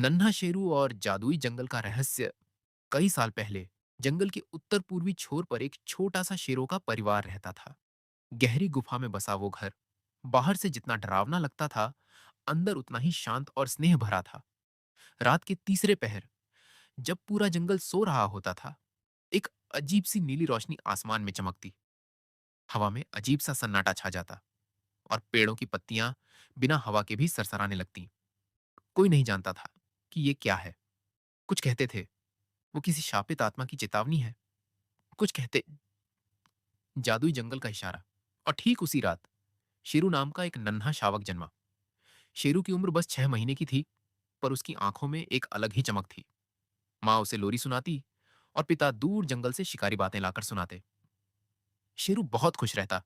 नन्हा शेरू और जादुई जंगल का रहस्य। कई साल पहले जंगल के उत्तर पूर्वी छोर पर एक छोटा सा शेरों का परिवार रहता था। गहरी गुफा में बसा वो घर बाहर से जितना डरावना लगता था, अंदर उतना ही शांत और स्नेह भरा था। रात के तीसरे पहर, जब पूरा जंगल सो रहा होता था, एक अजीब सी नीली रोशनी आसमान में चमकती। हवा में अजीब सा सन्नाटा छा जाता और पेड़ों की पत्तियां बिना हवा के भी सरसराने लगती। कोई नहीं जानता था कि ये क्या है। कुछ कहते थे वो किसी शापित आत्मा की चेतावनी है, कुछ कहते जादुई जंगल का इशारा। और ठीक उसी रात शेरू नाम का एक नन्हा शावक जन्मा। शेरू की उम्र बस 6 महीने की थी, पर उसकी आंखों में एक अलग ही चमक थी। माँ उसे लोरी सुनाती और पिता दूर जंगल से शिकारी बातें लाकर सुनाते। शेरू बहुत खुश रहता,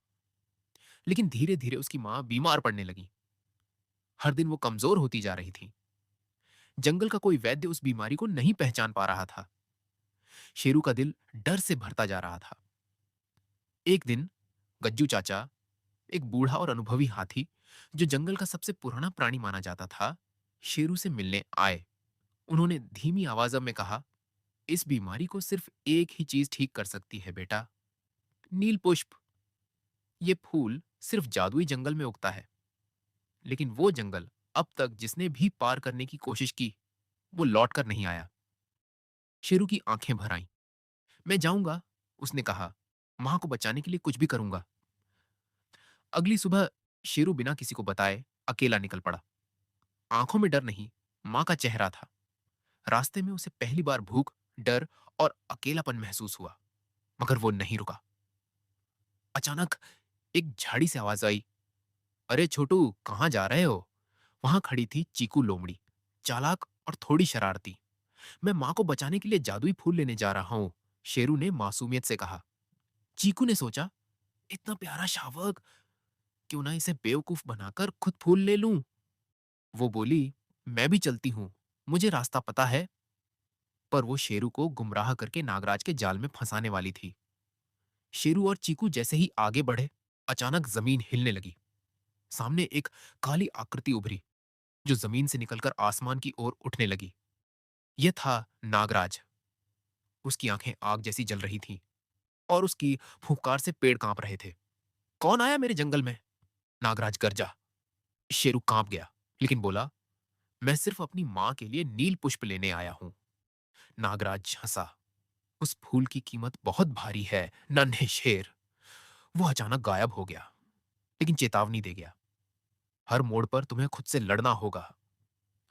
लेकिन धीरे धीरे उसकी माँ बीमार पड़ने लगी। हर दिन वो कमजोर होती जा रही थी। जंगल का कोई वैद्य उस बीमारी को नहीं पहचान पा रहा था। शेरू का दिल डर से भरता जा रहा था। एक दिन गज्जू चाचा, एक बूढ़ा और अनुभवी हाथी, जो जंगल का सबसे पुराना प्राणी माना जाता था, शेरू से मिलने आए। उन्होंने धीमी आवाज में कहा, इस बीमारी को सिर्फ एक ही चीज ठीक कर सकती है बेटा, नील पुष्प। ये फूल सिर्फ जादुई जंगल में उगता है, लेकिन वो जंगल अब तक जिसने भी पार करने की कोशिश की, वो लौट कर नहीं आया। शेरू की आंखें भर आईं। मैं जाऊंगा, उसने कहा, मां को बचाने के लिए कुछ भी करूंगा। अगली सुबह शेरू बिना किसी को बताए अकेला निकल पड़ा। आंखों में डर नहीं, मां का चेहरा था। रास्ते में उसे पहली बार भूख, डर और अकेलापन महसूस हुआ, मगर वो नहीं रुका। अचानक एक झाड़ी से आवाज आई, अरे छोटू, कहां जा रहे हो? वहां खड़ी थी चीकू लोमड़ी, चालाक और थोड़ी शरारती। मैं मां को बचाने के लिए जादुई फूल लेने जा रहा हूं, शेरू ने मासूमियत से कहा। चीकू ने सोचा, इतना प्यारा शावक, क्यों ना इसे बेवकूफ बनाकर खुद फूल ले लूं। वो बोली, मैं भी चलती हूं, मुझे रास्ता पता है। पर वो शेरू को गुमराह करके नागराज के जाल में फंसाने वाली थी। शेरू और चीकू जैसे ही आगे बढ़े, अचानक जमीन हिलने लगी। सामने एक काली आकृति उभरी, जो जमीन से निकलकर आसमान की ओर उठने लगी। यह था नागराज। उसकी आंखें आग जैसी जल रही थीं और उसकी फूंकार से पेड़ कांप रहे थे। कौन आया मेरे जंगल में? नागराज गरजा। शेरू कांप गया, लेकिन बोला, मैं सिर्फ अपनी मां के लिए नील पुष्प लेने आया हूं। नागराज हंसा। उस फूल की कीमत बहुत भारी है, नन्हे शेर। वो अचानक गायब हो गया, लेकिन चेतावनी दे गया, हर मोड़ पर तुम्हें खुद से लड़ना होगा।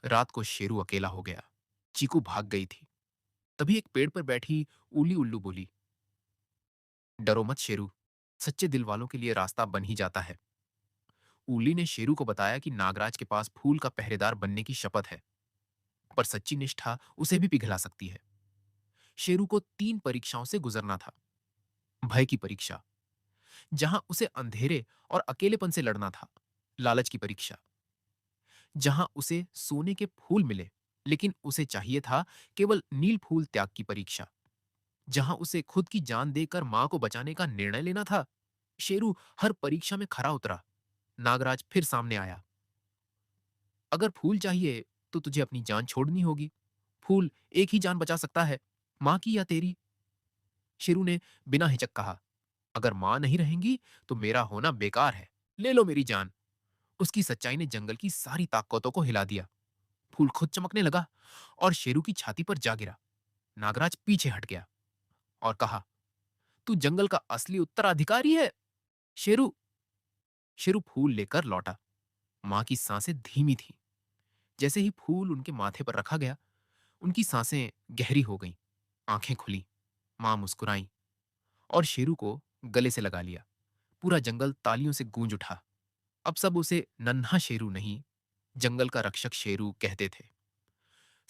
रात को शेरू अकेला हो गया। चीकू भाग गई थी। तभी एक पेड़ पर बैठी उली उल्लू बोली, डरो मत शेरू, सच्चे दिल वालों के लिए रास्ता बन ही जाता है। उली ने शेरू को बताया कि नागराज के पास फूल का पहरेदार बनने की शपथ है, पर सच्ची निष्ठा उसे भी पिघला सकती है। शेरू को 3 परीक्षाओं से गुजरना था। भय की परीक्षा, जहां उसे अंधेरे और अकेलेपन से लड़ना था। लालच की परीक्षा, जहां उसे सोने के फूल मिले, लेकिन उसे चाहिए था केवल नील फूल त्याग की परीक्षा, जहां उसे खुद की जान देकर मां को बचाने का निर्णय लेना था। शेरू हर परीक्षा में खरा उतरा। नागराज फिर सामने आया। अगर फूल चाहिए तो तुझे अपनी जान छोड़नी होगी। फूल एक ही जान बचा सकता है, मां की या तेरी। शेरू ने बिना हिचक कहा, अगर मां नहीं रहेंगी तो मेरा होना बेकार है, ले लो मेरी जान। उसकी सच्चाई ने जंगल की सारी ताकतों को हिला दिया। फूल खुद चमकने लगा और शेरू की छाती पर जा गिरा। नागराज पीछे हट गया और कहा, तू जंगल का असली उत्तराधिकारी है। शेरू शेरू फूल लेकर लौटा। मां की सांसें धीमी थी। जैसे ही फूल उनके माथे पर रखा गया, उनकी सांसें गहरी हो गईं। आंखें खुली। मां मुस्कुराई और शेरू को गले से लगा लिया। पूरा जंगल तालियों से गूंज उठा। अब सब उसे नन्हा शेरू नहीं, जंगल का रक्षक शेरू कहते थे।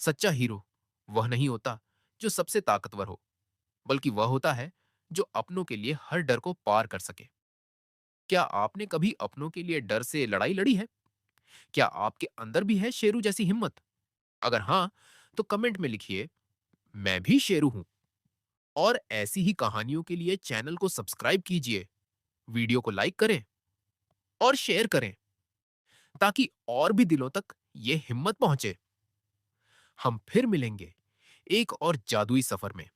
सच्चा हीरो वह नहीं होता जो सबसे ताकतवर हो, बल्कि वह होता है जो अपनों के लिए हर डर को पार कर सके। क्या आपने कभी अपनों के लिए डर से लड़ाई लड़ी है? क्या आपके अंदर भी है शेरू जैसी हिम्मत? अगर हां, तो कमेंट में लिखिए, मैं भी शेरू हूं। और ऐसी ही कहानियों के लिए चैनल को सब्सक्राइब कीजिए, वीडियो को लाइक करें और शेयर करें, ताकि और भी दिलों तक ये हिम्मत पहुंचे। हम फिर मिलेंगे एक और जादुई सफर में।